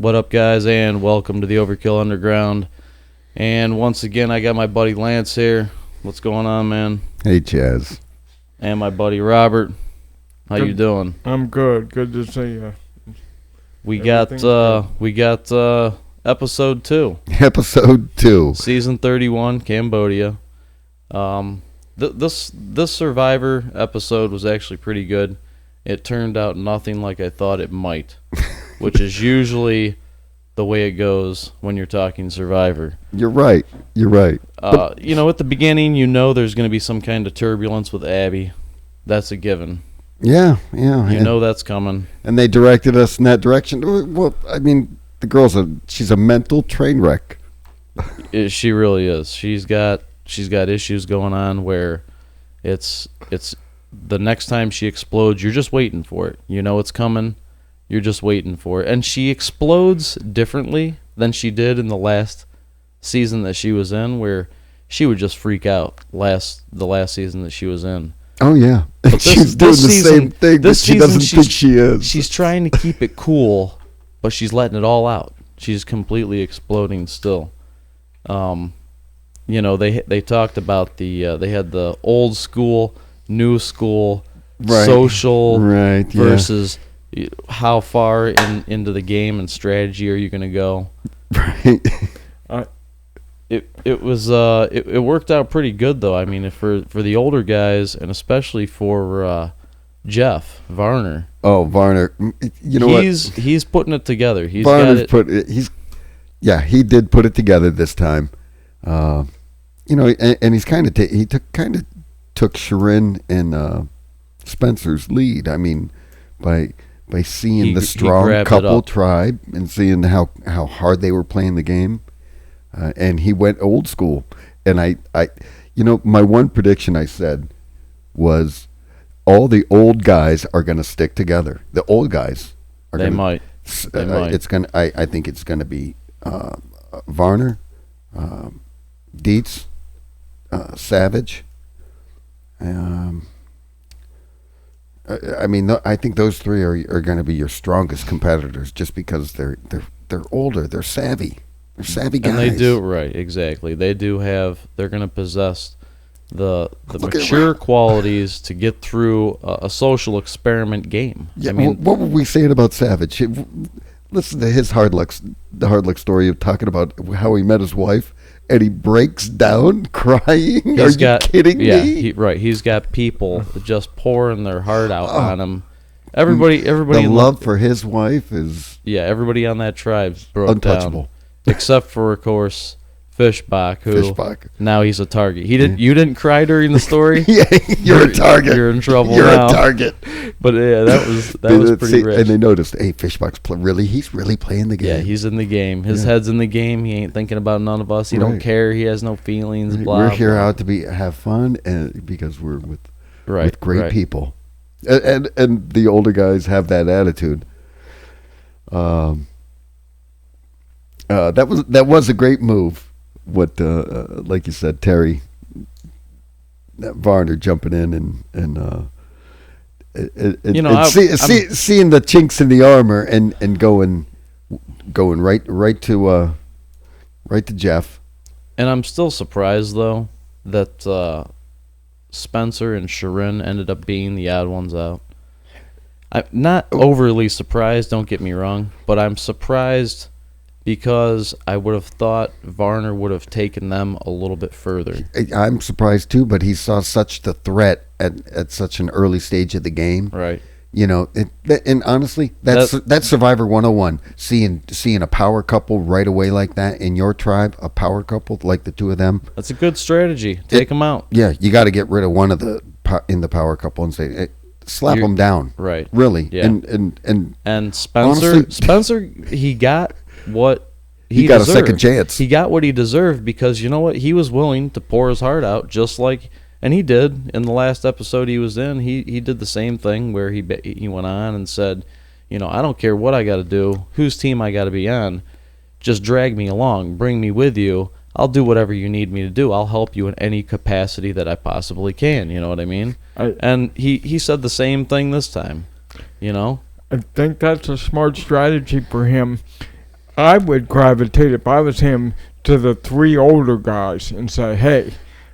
What up, guys, and welcome to the Overkill Underground. And once again, I got my buddy Lance here. What's going on, man? Hey, Chaz. And my buddy Robert. How you doing? I'm good. Good to see you. We got episode 2. Episode 2. Season 31, Cambodia. This Survivor episode was actually pretty good. It turned out nothing like I thought it might, which is usually the way it goes when you're talking Survivor. You're right. At the beginning, there's going to be some kind of turbulence with Abby. That's a given. Yeah. You know that's coming. And they directed us in that direction. Well, I mean, the girl's she's a mental train wreck. She really is. She's got issues going on where it's the next time she explodes, you're just waiting for it. You know it's coming. You're just waiting for it. And she explodes differently than she did in the last season that she was in, where she would just freak out the last season that she was in. Oh, yeah. She's doing the same thing, but she doesn't think she is. She's trying to keep it cool, but she's letting it all out. She's completely exploding still. They talked about they had the old school, new school, social versus how far into the game and strategy are you going to go. Right. It worked out pretty good, though. I mean, for the older guys, and especially for Jeff Varner. Oh, Varner. You know he's putting it together. He did put it together this time. And he's took Sharon and Spencer's lead. I mean, by seeing the strong couple tribe and seeing how hard they were playing the game, and he went old school. And I my one prediction I said was all the old guys are going to stick together. The old guys are They might. I think it's going to be Varner, Dietz, Savage. I think those three are going to be your strongest competitors, just because they're older, they're savvy, guys, and they do right exactly. They're going to possess the mature qualities to get through a social experiment game. Yeah, I mean, what were we saying about Savage? Listen to his the hard luck story of talking about how he met his wife. And he breaks down crying. Are you kidding me? He's got people just pouring their heart out on him. Everybody. The love for his wife is everybody on that tribe broke untouchable, down, except for, of course, Fishbach, who now he's a target. You didn't cry during the story. Yeah, you're a target. You're in trouble. You're now. a target. But yeah, that was pretty rich. And they noticed, hey, Fishbach's he's really playing the game. Yeah, he's in the game. His head's in the game. He ain't thinking about none of us. He don't care. He has no feelings. We're here out to have fun, and because we're with great people, and the older guys have that attitude. That was a great move. What like you said, Terry, Varner jumping in and seeing the chinks in the armor and going right to Jeff. And I'm still surprised, though, that Spencer and Sharon ended up being the odd ones out. I'm not overly surprised, don't get me wrong, but I'm surprised because I would have thought Varner would have taken them a little bit further. I'm surprised too, but he saw such the threat at such an early stage of the game. Right. And honestly, that's Survivor 101. Seeing a power couple right away like that in your tribe, a power couple like the two of them. That's a good strategy. Take them out. Yeah, you got to get rid of one of the in the power couple and say, hey, slap them down. Right. Really. Yeah. And Spencer, honestly, Spencer, he got what he got deserved. A second chance. He got what he deserved because you know what? He was willing to pour his heart out, just like, and he did in the last episode he was in. He did the same thing where he went on and said, I don't care what I got to do, whose team I got to be on, just drag me along, bring me with you. I'll do whatever you need me to do. I'll help you in any capacity that I possibly can. You know what I mean? And he said the same thing this time. I think that's a smart strategy for him. I would gravitate, if I was him, to the 3 older guys and say, hey,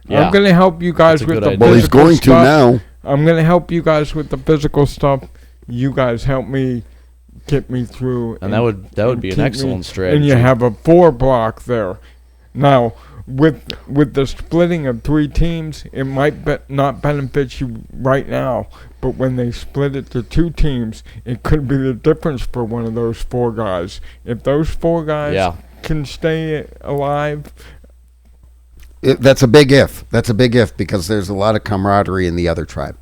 Yeah. I'm going to help you guys That's a with good the idea. Well, physical he's going to stuff. now. I'm going to help you guys with the physical stuff. You guys help me get me through. And that would be an keep me- excellent strategy. And you have a 4 block there. Now, with the splitting of 3 teams, it might not benefit you right now, but when they split it to 2 teams, it could be the difference for one of those 4 guys. If those 4 guys can stay alive. That's a big if. That's a big if because there's a lot of camaraderie in the other tribe.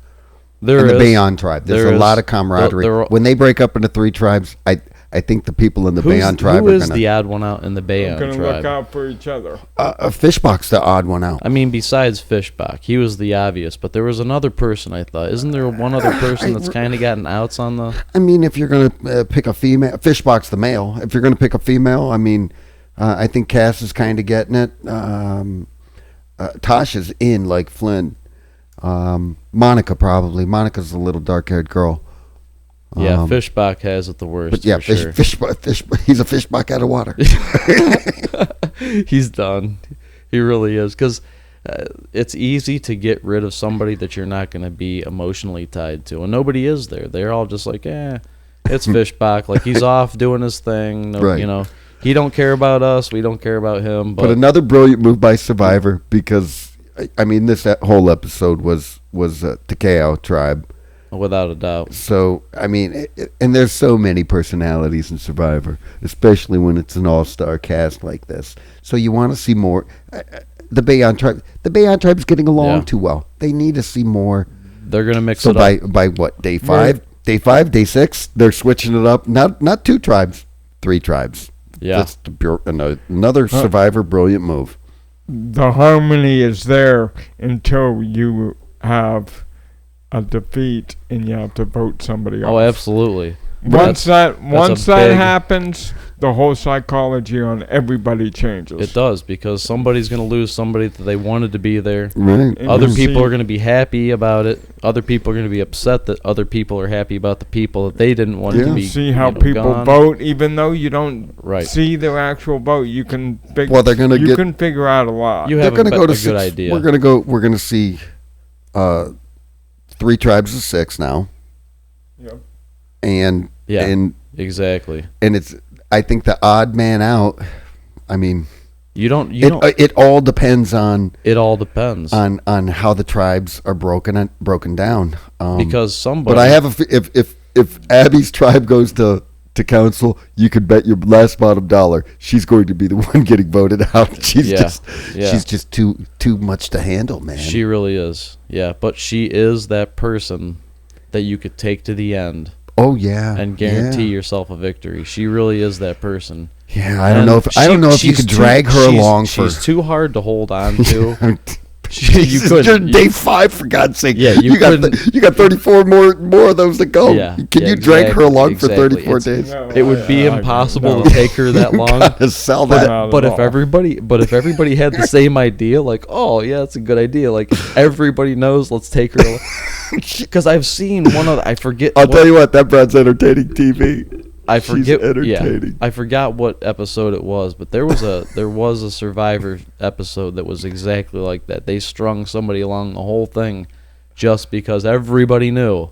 There in the is. Bayon tribe. There's There a is. lot of camaraderie. When they break up into 3 tribes, I think the people in the Bayon tribe who are is going to... the odd one out in the Bayon Going to tribe? look out for each other. Fishbach's the odd one out. I mean, besides Fishbach, he was the obvious, but there was another person, I thought. Isn't there one other person that's kind of gotten outs on the... I mean, if you're going to pick a female... Fishbach's the male. If you're going to pick a female, I mean, I think Cass is kind of getting it. Tasha's in like Flynn. Monica probably. Monica's a little dark-haired girl. Yeah, Fishbach has it the worst. But yeah, for sure. he's a fishbach out of water. He's done. He really is. Because it's easy to get rid of somebody that you're not going to be emotionally tied to. And nobody is there. They're all just like, it's Fishbach. Like, he's off doing his thing. No, Right. You know, he don't care about us. We don't care about him. But another brilliant move by Survivor because, I mean, that whole episode was Takeo tribe. Without a doubt. So, I mean, and there's so many personalities in Survivor, especially when it's an all-star cast like this. So you want to see more. The Bayon tribe's getting along too well. They need to see more. They're going to mix it up. So by what, day 5? Day 5, day 6, they're switching it up. Not 2 tribes, 3 tribes. Yeah. That's another Survivor brilliant move. The harmony is there until you have a defeat and you have to vote somebody else. Oh, absolutely. Once that happens, the whole psychology on everybody changes. It does, because somebody's going to lose somebody that they wanted to be there. Right. And Other people are going to be happy about it. Other people are going to be upset that other people are happy about the people that they didn't want to be. See how people gone. vote, even though you don't Right. see their actual vote. You can they're gonna you can figure out a lot. You have they're going to go to a 6. good idea. We're going to see 3 tribes of 6 now. Yep. And exactly. And it's, I think, the odd man out. I mean, it all depends on. It all depends on how the tribes are broken down. Because somebody. But I have if Abby's tribe goes to council, you could bet your last bottom dollar she's going to be the one getting voted out. She's just too much to handle, man. She really is. Yeah, but she is that person that you could take to the end. Oh yeah, and guarantee yourself a victory. She really is that person. Yeah, I don't know if you could drag her along. She's too hard to hold on to. You couldn't. You're day 5, for God's sake. Yeah, you got 34 more of those to go. Yeah, Can you drag her along for 34 days? It would be impossible to take her that long. Sell that. But if everybody had the same idea, like, oh yeah, that's a good idea. Like everybody knows, let's take her. Because I've seen one of I forget. I'll tell you what, that Brad's entertaining TV. I forget. She's entertaining. Yeah, I forgot what episode it was, but there was a Survivor episode that was exactly like that. They strung somebody along the whole thing, just because everybody knew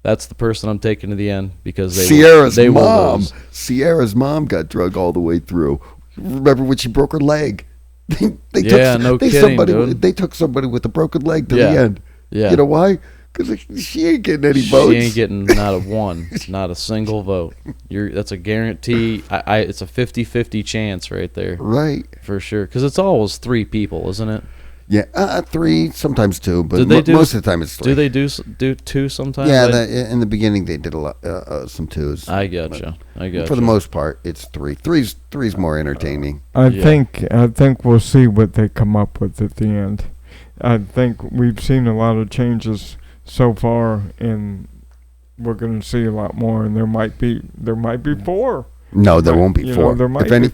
that's the person I'm taking to the end because Sierra's will mom. Sierra's mom got drug all the way through. Remember when she broke her leg? They took somebody with a broken leg to the end. Yeah. You know why? Because she ain't getting any votes. She ain't getting not a one, not a single vote. That's a guarantee. It's a 50-50 chance right there. Right. For sure. Because it's always 3 people, isn't it? Yeah, 3, sometimes 2, but most of the time it's 3. Do they do 2 sometimes? Yeah, in the beginning they did a lot, some 2s. I gotcha. For the most part, it's 3. Three's more entertaining. I think we'll see what they come up with at the end. I think we've seen a lot of changes so far, and we're going to see a lot more. And there might be 4. No, there won't be 4.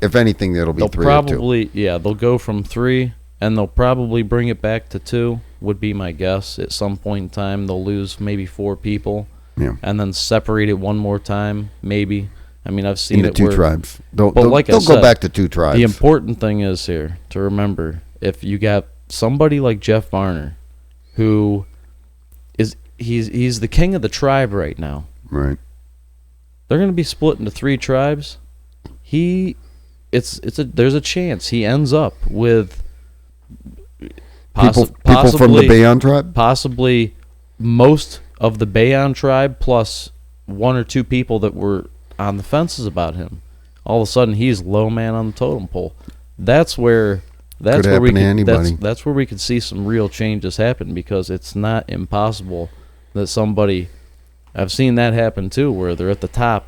If anything, it'll be they'll 3 probably, or 2. Yeah, they'll go from 3, and they'll probably bring it back to 2, would be my guess. At some point in time, they'll lose maybe 4 people, yeah, and then separate it one more time, maybe, I mean, I've seen in the it two where, tribes. They'll I go said, back to two tribes. the important thing is here to remember, if you got somebody like Jeff Varner, who is he's the king of the tribe right now. Right. They're going to be split into 3 tribes. There's a chance he ends up with People from the Bayon tribe? Possibly most of the Bayon tribe plus 1 or 2 people that were on the fences about him. All of a sudden, he's low man on the totem pole. That's where we could see some real changes happen, because it's not impossible that somebody. I've seen that happen too, where they're at the top,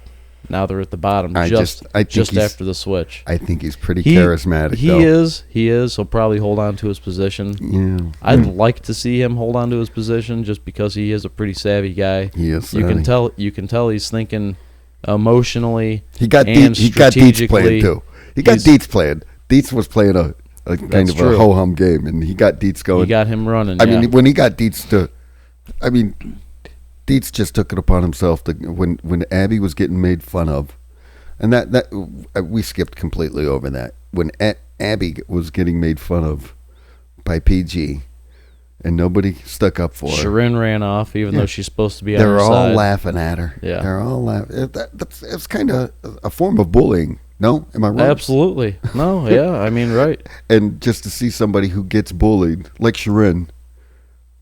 now they're at the bottom, just after the switch. I think he's pretty charismatic. He is. He'll probably hold on to his position. Yeah, I'd like to see him hold on to his position, just because he is a pretty savvy guy. He is. You can tell he's thinking emotionally. He got Dietz playing too. He got Dietz playing. Dietz was playing a kind of a ho-hum game, and he got Dietz going. He got him running. I mean, when he got Dietz Dietz just took it upon himself to when Abby was getting made fun of, and that we skipped completely over that. When Abby was getting made fun of by PG, and nobody stuck up for her. Shirin ran off, even though she's supposed to be on her side. They're all laughing at her. Yeah, they're all laughing. It's kind of a form of bullying. No, am I wrong? Absolutely. No, yeah, I mean, right. And just to see somebody who gets bullied, like Shirin,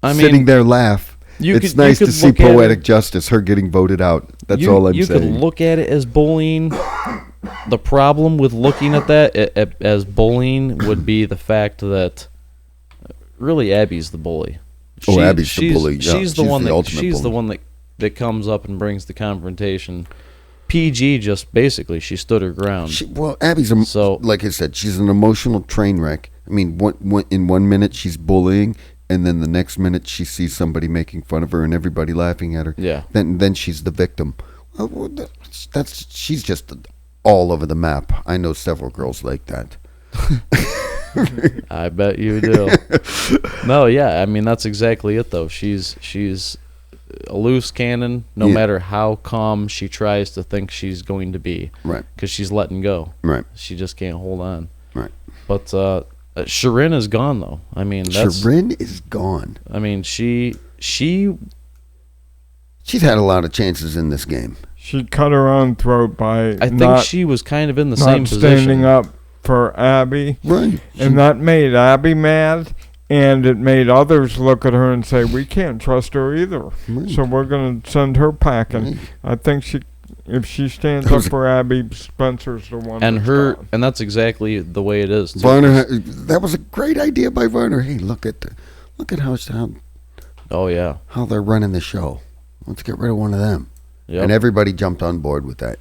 sitting there laugh. It's nice to see poetic justice, her getting voted out. That's all I'm saying. You could look at it as bullying. The problem with looking at that as bullying would be the fact that really Abby's the bully. Abby's the bully. Yeah, she's the one that comes up and brings the confrontation. PG just basically she stood her ground. Abby's like I said, she's an emotional train wreck. I mean, in 1 minute she's bullying, and then the next minute she sees somebody making fun of her and everybody laughing at her. Yeah. Then she's the victim. She's just all over the map. I know several girls like that. I bet you do. No, yeah. I mean, that's exactly it, though. She's a loose cannon, no matter how calm she tries to think she's going to be. Right. Because she's letting go. Right. She just can't hold on. Right. But Shirin is gone, though. I mean, Shirin is gone. I mean, she's had a lot of chances in this game. She cut her own throat by I think she was kind of in the same position. Not standing up for Abby. Right. And that made Abby mad, and it made others look at her and say, we can't trust her either. Right. So we're going to send her packing. Right. I think if she stands up for Abby, Spencer's the one. And that's exactly the way it is. Varner, that was a great idea by Varner. Hey, look at how. Oh yeah. How they're running the show. Let's get rid of one of them. Yep. And everybody jumped on board with that.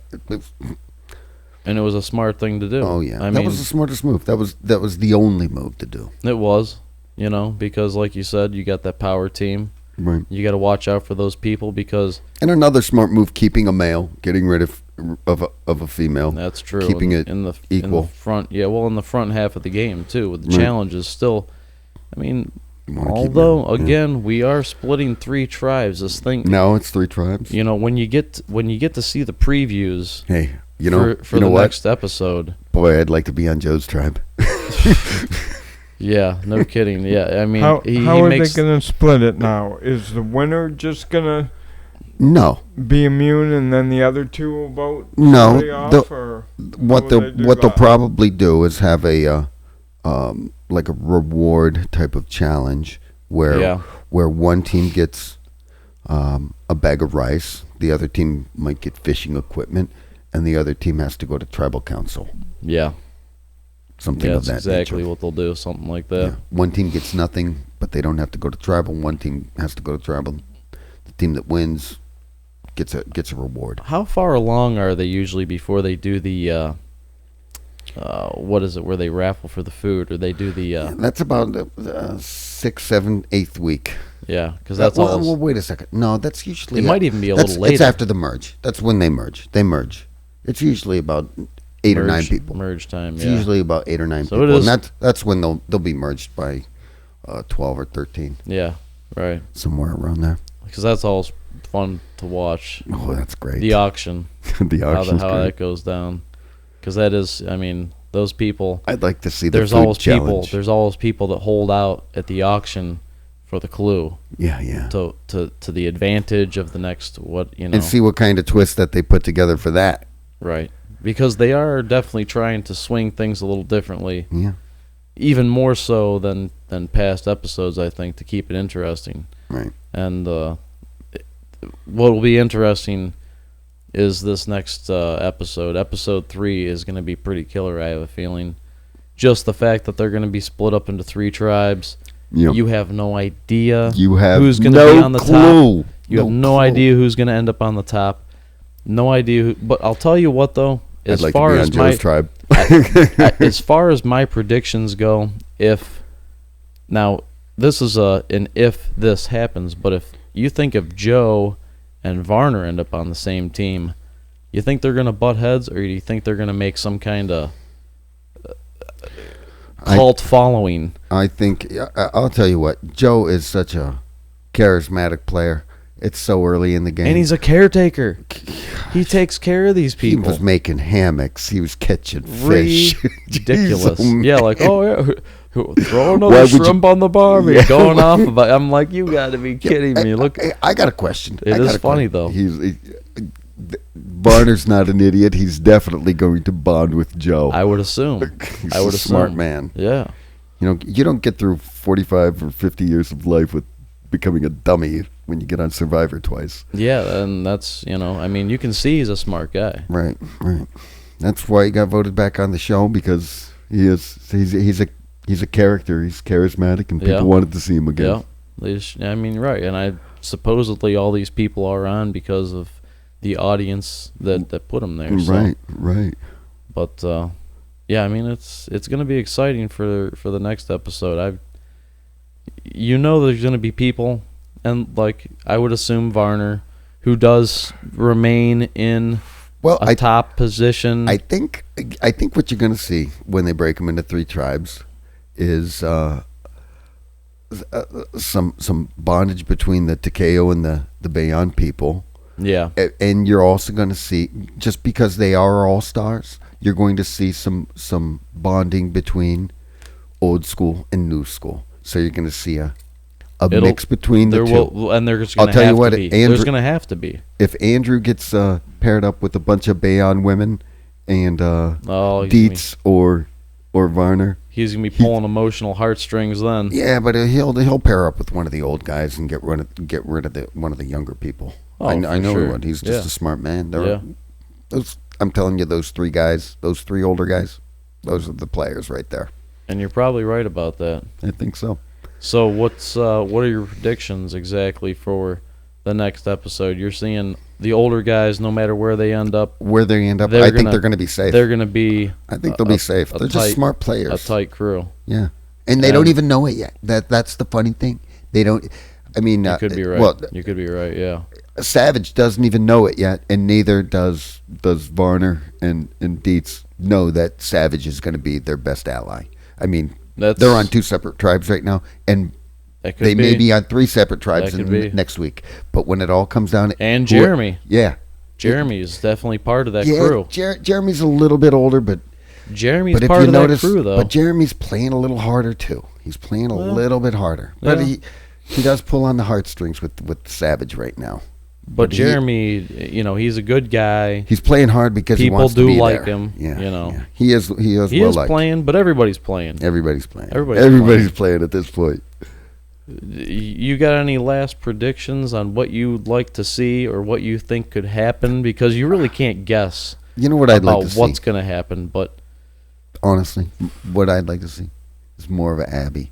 And it was a smart thing to do. Oh yeah, that was the smartest move. That was the only move to do. It was, because like you said, you got that power team. Right. You got to watch out for those people because. And another smart move: keeping a male, getting rid of a female. That's true. Keeping it in the equal. In the front, in the front half of the game too. With the challenges still, I mean. Although again, we are splitting 3 tribes. This thing. No, it's 3 tribes. When you get to see the previews. Hey, for the next episode. Boy, I'd like to be on Joe's tribe. Yeah, no kidding. Yeah, I mean, how are they going to split it now? Is the winner just going to be immune, and then the other 2 will vote? No, what they'll probably do is have a like a reward type of challenge where one team gets a bag of rice, the other team might get fishing equipment, and the other team has to go to tribal council. Yeah. Something of that nature. That's exactly what they'll do, something like that. Yeah. One team gets nothing, but they don't have to go to tribal. One team has to go to tribal. The team that wins gets a reward. How far along are they usually before they do the what is it, where they raffle for the food, or they do the that's about 6th, 7th, 8th week. Yeah, because that's all. Well, wait a second. No, that's usually. It might even be a little later. It's after the merge. That's when they merge. It's usually about 8 or 9 people. Merge time. It's usually about 8 or 9 so people, it is, and that's when they'll be merged by 12 or 13. Yeah, right. Somewhere around there. Because that's all fun to watch. Oh, that's great. The auction. The auction's how great. that goes down. Because that is, I mean, those people. I'd like to see the There's food always challenge. people. There's always people that hold out at the auction for the clue. Yeah. To the advantage of the next And see what kind of twist that they put together for that. Right. Because they are definitely trying to swing things a little differently. Yeah. Even more so than past episodes, I think, to keep it interesting. Right. And what will be interesting is this next episode. Episode 3 is going to be pretty killer, I have a feeling. Just the fact that they're going to be split up into 3 tribes. Yep. You have no idea You have who's going to no be on the clue. top. You have no idea who's going to end up on the top. No idea who. But I'll tell you what, though. I'd like to be on Joe's tribe. As far as my predictions go, now this is an if this happens, but if you think if Joe and Varner end up on the same team, you think they're going to butt heads, or do you think they're going to make some kind of cult following? I think I'll tell you what. Joe is such a charismatic player. It's so early in the game, And he's a caretaker. He takes care of these he people. was making hammocks. He was catching fish. Ridiculous. Jeez, Yeah, like, oh yeah, throw Why another would you- shrimp on the barbie. Yeah. Going off about. I'm like, you got to be kidding me. Look, I got a question. It I got is a funny, question. Varner's not an idiot. He's definitely going to bond with Joe. I would assume. He's I would a assume. smart man. Yeah. You don't get through 45 or 50 years of life with becoming a dummy when you get on Survivor twice. Yeah, and that's, I mean, you can see he's a smart guy. Right. That's why he got voted back on the show, because he's a character. He's charismatic, and people Yeah. wanted to see him again. Yeah. I mean, right. And supposedly all these people are on because of the audience that put him there. So. Right. But yeah, I mean, it's going to be exciting for the next episode. There's going to be people, and like I would assume Varner, who does remain in a top position. I think what you're going to see when they break them into 3 tribes is some bondage between the Takeo and the Bayon people. Yeah. And you're also going to see, just because they are all stars, you're going to see some bonding between old school and new school. So you're going to see a mix between the two. And there's going to have to be. There's going to have to be. If Andrew gets paired up with a bunch of Bayon women and Dietz or Varner, he's going to be pulling emotional heartstrings then. yeah, but he'll pair up with one of the old guys and get rid of one of the younger people. Oh, I know sure. he would. He's just a smart man. Yeah. I'm telling you, those 3 guys, those 3 older guys, those are the players right there. And you're probably right about that. I think so. So what are your predictions exactly for the next episode? You're seeing the older guys, no matter where they end up. I think they're going to be safe. They're going to be. I think they'll be safe. They're just smart players. A tight crew. Yeah, and they don't even know it yet. That's the funny thing. They don't. I mean, you could be right. Well, you could be right. Yeah. Savage doesn't even know it yet, and neither does Varner and Dietz know that Savage is going to be their best ally. I mean, they're on 2 separate tribes right now, and they may be on 3 separate tribes next week. But when it all comes down, and Jeremy, Jeremy is definitely part of that crew. Jeremy's a little bit older, but Jeremy's part of that crew, though. But Jeremy's playing a little harder too. He's playing a little bit harder, but he does pull on the heartstrings with Savage right now. But Jeremy, he's a good guy. He's playing hard because people he wants do to be like there. him. Yeah. He is playing, but everybody's playing. Everybody's playing. Everybody's playing at this point. You got any last predictions on what you'd like to see or what you think could happen? Because you really can't guess. You know what I'd like to see? What's going to happen, but honestly, what I'd like to see is more of an Abby.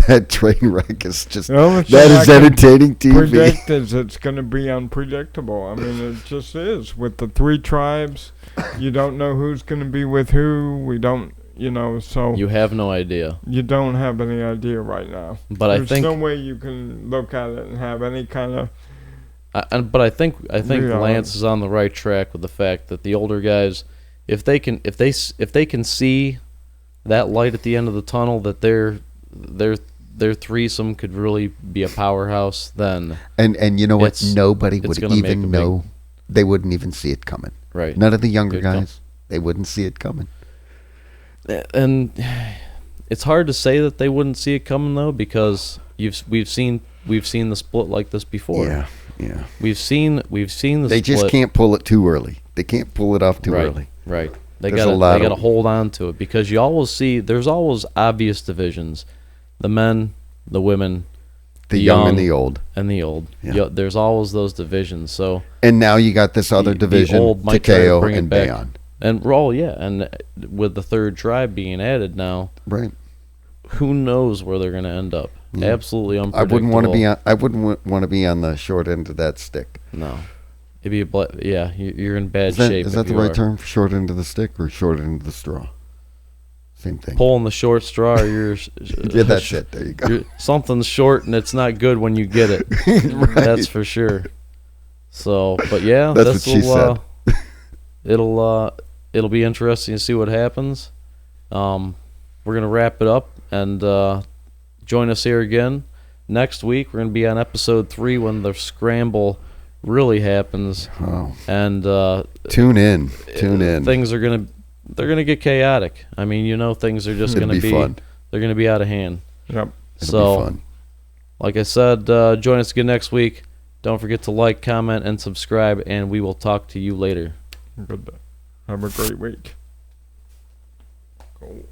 That train wreck is just that is entertaining TV. Predict is it's going to be unpredictable. I mean, it just is. With the 3 tribes, you don't know who's going to be with who. We don't, so you have no idea. You don't have any idea right now. But there's no way you can look at it and have any kind of. But I think Lance is on the right track with the fact that the older guys, if they can see that light at the end of the tunnel, that they're their threesome could really be a powerhouse, then And you know what? Nobody it's would gonna make a even big- know. They wouldn't even see it coming. right. None of the younger Good com- guys. They wouldn't see it coming. And it's hard to say that they wouldn't see it coming though, because we've seen the split like this before. Yeah, yeah. We've seen the They split. just can't pull it too early. They can't pull it off too right, early. Right. They There's a gotta lot they gotta of- hold on to it, because you always see there's always obvious divisions: the men, the women, The young and the old. and the old. Yeah. There's always those divisions. So And now you got this other the division, old might try to Takeo bring it and back. Bayon. and and with the third tribe being added now, Right. who knows where they're going to end up? Yeah. Absolutely I unpredictable. wouldn't want to be on. I wouldn't want to be on the short end of that stick. No, it'd be you're in bad Is that, shape. is that if the you right are. term for short end of the stick or short end of the straw? Same thing. Pulling the short straw, or you're Yeah, that's it. There you go. something's short and it's not good when you get it. Right. That's for sure. So, but yeah, That's what she said. It'll be interesting to see what happens. We're gonna wrap it up and join us here again next week. We're gonna be on episode 3 when the scramble really happens, Oh, and tune in. Tune in. things are gonna get chaotic. I mean, things are just It'll gonna be fun. they're gonna be out of hand. Yep. It'll So, be fun. like I said, join us again next week. Don't forget to like, comment, and subscribe, and we will talk to you later. Good. Have a great week. Cool.